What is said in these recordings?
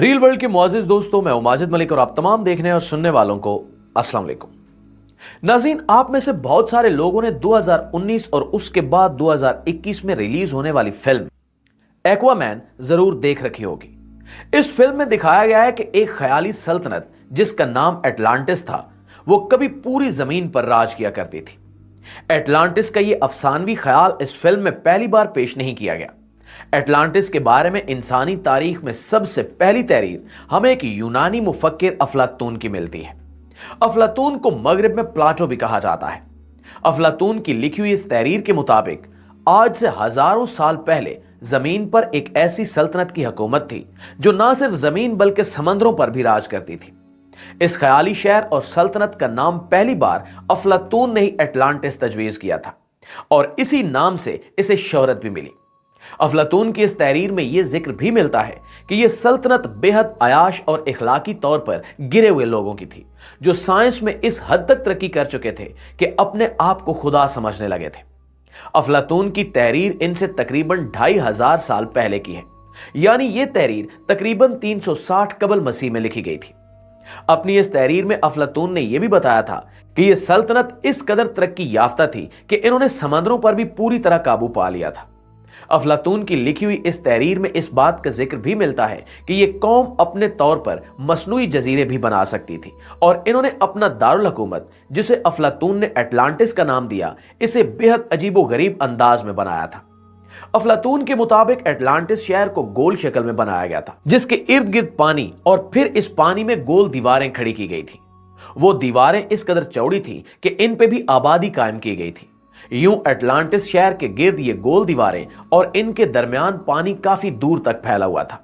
Reel world के मुआजिज दोस्तों, मैं माजिद मलिक और आप तमाम देखने और सुनने वालों को अस्सलाम वालेकुम। नाज़रीन, आप में से बहुत सारे लोगों ने 2019 और उसके बाद 2021 में रिलीज होने वाली फिल्म एक्वामैन जरूर देख रखी होगी। इस फिल्म में दिखाया गया है कि एक ख्याली सल्तनत जिसका नाम एटलांटिस था, वो कभी पूरी जमीन पर राज किया करती थी। एटलांटिस का ये अफसानवी ख्याल इस फिल्म में पहली बार पेश नहीं किया गया। एटलांटिस के बारे में इंसानी तारीख में सबसे पहली तहरीर हमें एक यूनानी मुफक्किर अफलातून की मिलती है। अफलातून को मगरिब में प्लाटो भी कहा जाता है। अफलातून की लिखी हुई इस तहरीर के मुताबिक आज से हजारों साल पहले जमीन पर एक ऐसी सल्तनत की हुकूमत थी जो ना सिर्फ जमीन बल्कि समंदरों पर भी राज करती थी। इस ख्याली शहर और सल्तनत का नाम पहली बार अफलातून ने ही एटलांटिस तजवीज किया था और इसी नाम से इसे शोहरत भी मिली। अफलातून की इस तहरीर में यह जिक्र भी मिलता है कि यह सल्तनत बेहद अयाश और इखलाकी तौर पर गिरे हुए लोगों की थी, जो साइंस में इस हद तक तरक्की कर चुके थे कि अपने आप को खुदा समझने लगे थे। अफलातून की तहरीर इनसे तकरीबन 2500 साल पहले की है, यानी यह तहरीर तकरीबन 360 कबल मसीह में लिखी गई थी। अपनी इस तहरीर में अफलातून ने यह भी बताया था कि यह सल्तनत इस कदर तरक्की याफ्ता थी कि इन्होंने समंदरों पर भी पूरी तरह काबू पा लिया था। अफलातून की लिखी हुई इस तहरीर में इस बात का जिक्र भी मिलता है कि यह कौम अपने तौर पर मसनूई जजीरे भी बना सकती थी और इन्होंने अपना दारुल हुकूमत, जिसे अफलातून ने एटलांटिस का नाम दिया, इसे बेहद अजीबो गरीब अंदाज में बनाया था। अफलातून के मुताबिक एटलांटिस शहर को गोल शक्ल में बनाया गया था, जिसके इर्द गिर्द पानी और फिर इस पानी में गोल दीवारें खड़ी की गई थी। वो दीवारें इस कदर चौड़ी थी कि इन पे भी आबादी कायम की गई थी। यूं एटलांटिस शहर के गिर्द ये गोल दीवारें और इनके दरमियान पानी काफी दूर तक फैला हुआ था।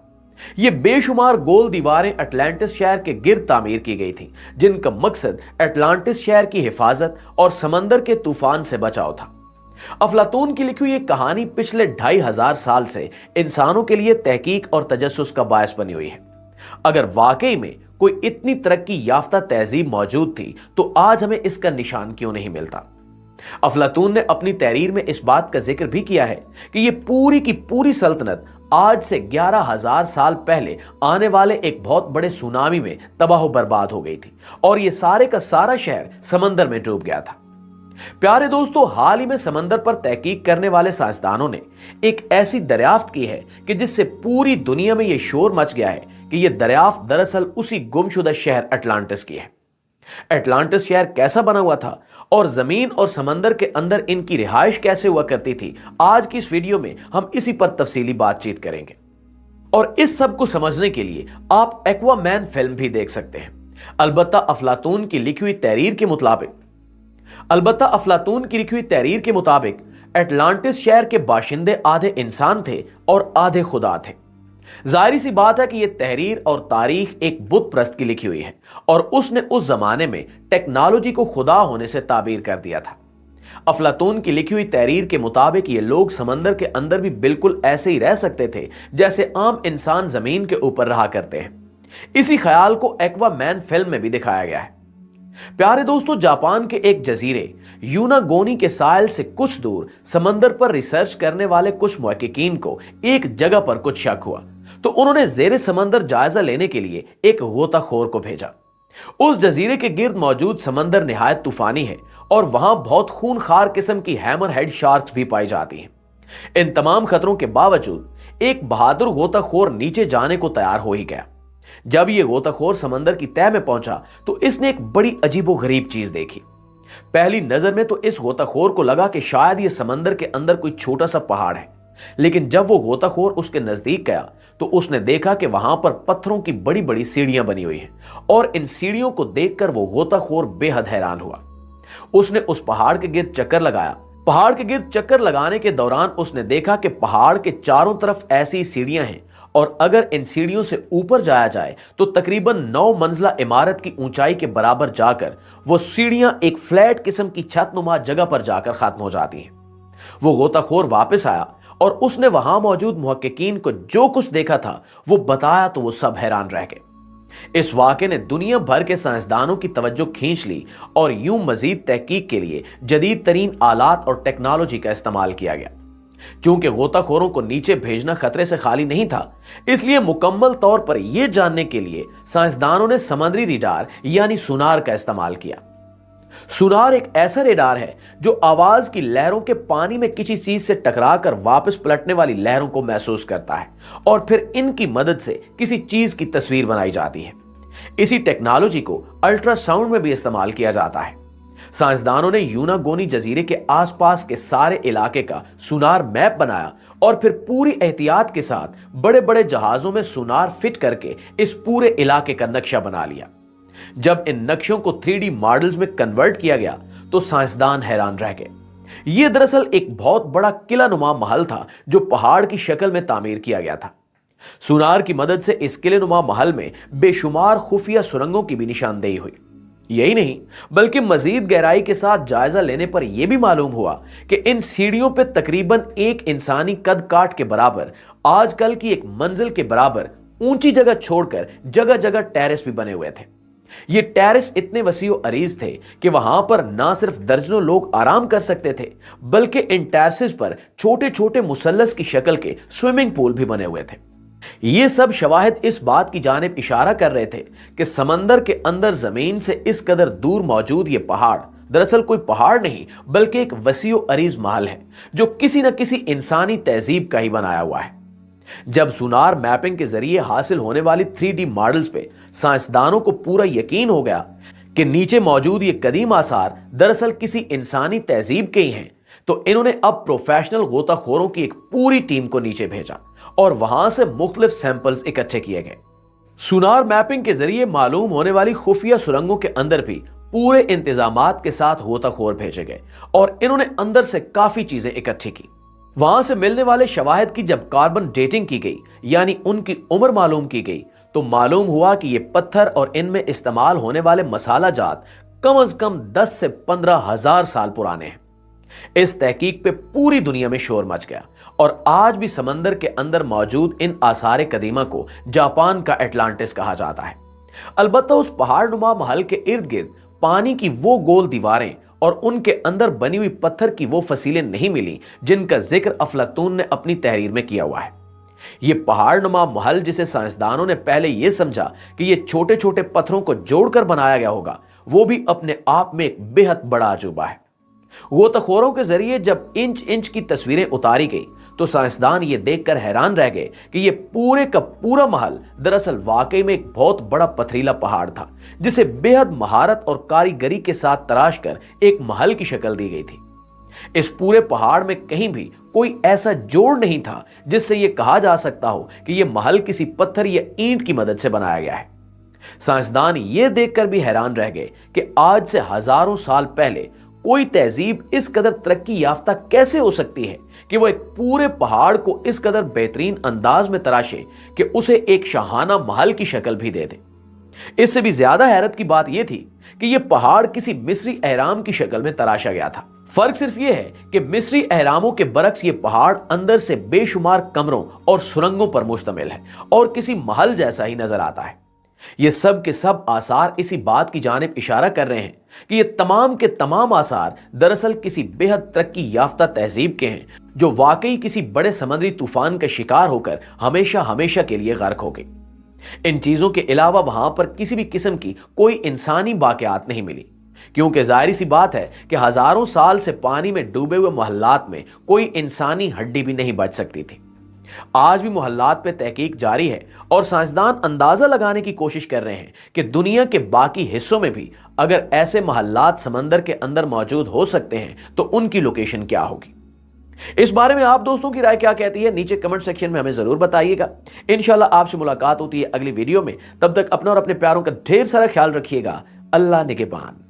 ये बेशुमार गोल दीवारें एटलांटिस शहर के गिर्द तामीर की गई थी, जिनका मकसद एटलांटिस शहर की हिफाजत और समंदर के तूफान से बचाव था। अफलातून की लिखी हुई ये कहानी पिछले 2500 साल से इंसानों के लिए तहकीक और तजस्सुस का बायस बनी हुई है। अगर वाकई में कोई इतनी तरक्की याफ्ता तहजीब मौजूद थी तो आज हमें इसका निशान क्यों नहीं मिलता। अफलातून ने अपनी तहरीर में इस बात का जिक्र भी किया है कि यह पूरी की पूरी सल्तनत आज से 11,000 साल पहले आने वाले एक बहुत बड़े सुनामी में तबाह बर्बाद हो गई थी और यह सारे का सारा शहर समंदर में डूब गया था। प्यारे दोस्तों, हाल ही में समंदर पर तहकीक करने वाले साइंसदानों ने एक ऐसी दरियाफ्त की है कि जिससे पूरी दुनिया में यह शोर मच गया है कि यह दरियाफ्त दरअसल उसी गुमशुदा शहर एटलांटिस की है। एटलांटिस शहर कैसा बना हुआ था और जमीन और समंदर के अंदर इनकी रिहाइश कैसे हुआ करती थी, आज की इस वीडियो में हम इसी पर तफसीली बातचीत करेंगे। और इस सब को समझने के लिए आप एक्वामैन फिल्म भी देख सकते हैं। अलबत्ता अफलातून की लिखी हुई तहरीर के मुताबिक एटलांटिस शहर के बाशिंदे आधे इंसान थे और आधे खुदा थे। जाहिर सी बात है कि यह तहरीर और तारीख एक बुत प्रस्त की लिखी हुई है और उसने उस जमाने में टेक्नोलॉजी को खुदा होने से ताबीर कर दिया था। अफलातून की लिखी हुई तहरीर के मुताबिक ये लोग समंदर के अंदर भी बिल्कुल ऐसे ही रह सकते थे जैसे आम इंसान जमीन के ऊपर रहा करते हैं। इसी ख्याल को एक्वामैन फिल्म में भी दिखाया गया है। प्यारे दोस्तों, जापान के एक जजीरे यूनागोनी के साहिल से कुछ दूर समंदर पर रिसर्च करने वाले कुछ मुहक्किकीन को एक जगह पर कुछ शक हुआ तो उन्होंने जेरे समंदर जायजा लेने के लिए एक गोताखोर को भेजा। उस जजीरे के गिर्द मौजूद समंदर निहायत तूफानी है और वहां बहुत खूनखार किस्म की हैमर हेड शार्क्स भी पाई जाती हैं। इन तमाम खतरों के बावजूद एक बहादुर गोताखोर नीचे जाने को तैयार हो ही गया। जब यह गोताखोर समंदर की तह में पहुंचा तो इसने एक बड़ी अजीबो गरीब चीज देखी। पहली नजर में तो इस गोताखोर को लगा कि शायद यह समंदर के अंदर कोई छोटा सा पहाड़ है, लेकिन जब वो गोताखोर उसके नजदीक गया तो उसने देखा कि वहां पर पत्थरों की बड़ी बड़ी सीढ़ियां बनी हुई हैं और इन सीढ़ियों को देखकर वो गोताखोर बेहद हैरान हुआ। उसने उस पहाड़ के गिर्द चक्कर लगाया। पहाड़ के गिर्द चक्कर लगाने के दौरान उसने देखा कि पहाड़ के चारों तरफ ऐसी सीढ़ियां हैं और अगर इन सीढ़ियों से ऊपर जाया जाए तो तकरीबन 9 मंजिला इमारत की ऊंचाई के बराबर जाकर वो सीढ़ियां एक फ्लैट किस्म की छतनुमा जगह पर जाकर खत्म हो जाती हैं। वो गोताखोर वापस आया और उसने वहां मौजूद मुहक्किकीन को जो कुछ देखा था वो बताया तो वो सब हैरान रह गए। इस वाक़े ने दुनिया भर के साइंसदानों की तवज्जो खींच ली और यूं मजीद तहकीक के लिए जदीद तरीन आलात और टेक्नोलॉजी का इस्तेमाल किया गया। चूंकि गोताखोरों को नीचे भेजना खतरे से खाली नहीं था, इसलिए मुकम्मल तौर पर यह जानने के लिए साइंसदानों ने समुद्री रडार यानी सुनार का इस्तेमाल किया। सुनार एक ऐसा रेडार है जो आवाज की लहरों के पानी में किसी चीज से टकराकर वापस पलटने वाली लहरों को महसूस करता है और फिर इनकी मदद से किसी चीज की तस्वीर बनाई जाती है। इसी टेक्नोलॉजी को अल्ट्रासाउंड में भी इस्तेमाल किया जाता है। साइंसदानों ने यूनागोनी जजीरे के आसपास के सारे इलाके का सुनार मैप बनाया और फिर पूरी एहतियात के साथ बड़े बड़े जहाजों में सुनार फिट करके इस पूरे इलाके का नक्शा बना लिया। जब इन नक्शों को 3D मॉडल्स में कन्वर्ट किया गया तो साइंसदान हैरान रह गए। यह दरअसल एक बहुत बड़ा किला नुमा महल था जो पहाड़ की शक्ल में तामीर किया गया था। सुनार की मदद से इस किले नुमा महल में बेशुमार खुफिया सुरंगों की भी निशानदेही हुई। यही नहीं बल्कि मजीद गहराई के साथ जायजा लेने पर यह भी मालूम हुआ कि इन सीढ़ियों पर तकरीबन एक इंसानी कद काट के बराबर आजकल की एक मंजिल के बराबर ऊंची जगह छोड़कर जगह जगह टेरेस भी बने हुए थे। ये टेरेस इतने वसीओ अरीज थे कि वहां पर ना सिर्फ दर्जनों लोग आराम कर सकते थे बल्कि इन टेरेसेस पर छोटे छोटे मुसल्लस की शक्ल के स्विमिंग पूल भी बने हुए थे। ये सब शवाहिद इस बात की जानिब इशारा कर रहे थे कि समंदर के अंदर जमीन से इस कदर दूर मौजूद ये पहाड़ दरअसल कोई पहाड़ नहीं बल्कि एक वसीओ अरीज महल है जो किसी न किसी इंसानी तहजीब का ही बनाया हुआ है। जब सुनार मैपिंग के जरिए हासिल होने वाली 3D मॉडल्स पे साइंसदानों को पूरा यकीन हो गया कि नीचे मौजूद ये कदीम आसार दरअसल किसी इंसानी तहजीब के ही हैं, तो इन्होंने अब प्रोफेशनल गोताखोरों की एक पूरी टीम को नीचे भेजा और वहां से मुख्तलिफ सैंपल्स इकट्ठे किए गए। सुनार मैपिंग के जरिए मालूम होने वाली खुफिया सुरंगों के अंदर भी पूरे इंतजामात के साथ गोताखोर भेजे गए और इन्होंने अंदर से काफी चीजें इकट्ठी की। वहां से मिलने वाले शवाहिद की जब कार्बन डेटिंग की गई यानी उनकी उम्र मालूम की गई तो मालूम हुआ कि ये पत्थर और इनमें इस्तेमाल होने वाले मसाला जात कम से कम 10 से 15 हजार साल पुराने हैं। इस तहकीक पे पूरी दुनिया में शोर मच गया और आज भी समंदर के अंदर मौजूद इन आसार कदीमा को जापान का एटलांटिस कहा जाता है। अलबत्ता उस पहाड़ नुमा महल के इर्द गिर्द पानी की वो गोल दीवारें और उनके अंदर बनी हुई पत्थर की वो फसीलें नहीं मिली जिनका जिक्र अफलातून ने अपनी तहरीर में किया हुआ है। ये पहाड़ नुमा महल जिसे साइंसदानों ने पहले यह समझा कि ये छोटे छोटे पत्थरों को जोड़कर बनाया गया होगा, वो भी अपने आप में एक बेहद बड़ा अजूबा है। गोताखोरों के जरिए जब इंच इंच की तस्वीरें उतारी गई तो साइंसदान ये देखकर हैरान रह गए कि ये पूरे का पूरा महल दरअसल वाकई में एक बहुत बड़ा पथरीला पहाड़ था जिसे बेहद महारत और कारीगरी के साथ तराश कर एक महल की शक्ल दी गई थी। इस पूरे पहाड़ में कहीं भी कोई ऐसा जोड़ नहीं था जिससे यह कहा जा सकता हो कि यह महल किसी पत्थर या ईंट की मदद से बनाया गया है। साइंसदान ये देखकर भी हैरान रह गए कि आज से हजारों साल पहले कोई तहजीब इस कदर तरक्की याफ्ता कैसे हो सकती है कि वो एक पूरे पहाड़ को इस कदर बेहतरीन अंदाज में तराशे कि उसे एक शाहाना महल की शक्ल भी दे दे। इससे भी ज्यादा हैरत की बात यह थी कि यह पहाड़ किसी मिस्री एहराम की शक्ल में तराशा गया था। फर्क सिर्फ यह है कि मिस्री एहरामों के बरक्स ये पहाड़ अंदर से बेशुमार कमरों और सुरंगों पर मुश्तमिल है और किसी महल जैसा ही नजर आता है। ये सब के सब आसार इसी बात की जानिब इशारा कर रहे हैं कि ये तमाम के तमाम आसार दरअसल किसी बेहद तरक्की याफ्ता तहजीब के हैं जो वाकई किसी बड़े समुद्री तूफान का शिकार होकर हमेशा हमेशा के लिए गर्क हो गई। इन चीजों के अलावा वहां पर किसी भी किस्म की कोई इंसानी बाक़ियात नहीं मिली, क्योंकि जाहिर सी बात है कि हजारों साल से पानी में डूबे हुए मोहल्लात में कोई इंसानी हड्डी भी नहीं बच सकती थी। आज भी मोहल्लात पे तहकीक जारी है और साइंसदान अंदाजा लगाने की कोशिश कर रहे हैं कि दुनिया के बाकी हिस्सों में भी अगर ऐसे मोहल्लात समंदर के अंदर मौजूद हो सकते हैं तो उनकी लोकेशन क्या होगी। इस बारे में आप दोस्तों की राय क्या कहती है, नीचे कमेंट सेक्शन में हमें जरूर बताइएगा। इंशाल्लाह आपसे मुलाकात होती है अगली वीडियो में। तब तक अपना और अपने प्यारों का ढेर सारा ख्याल रखिएगा। अल्लाह निगहबान।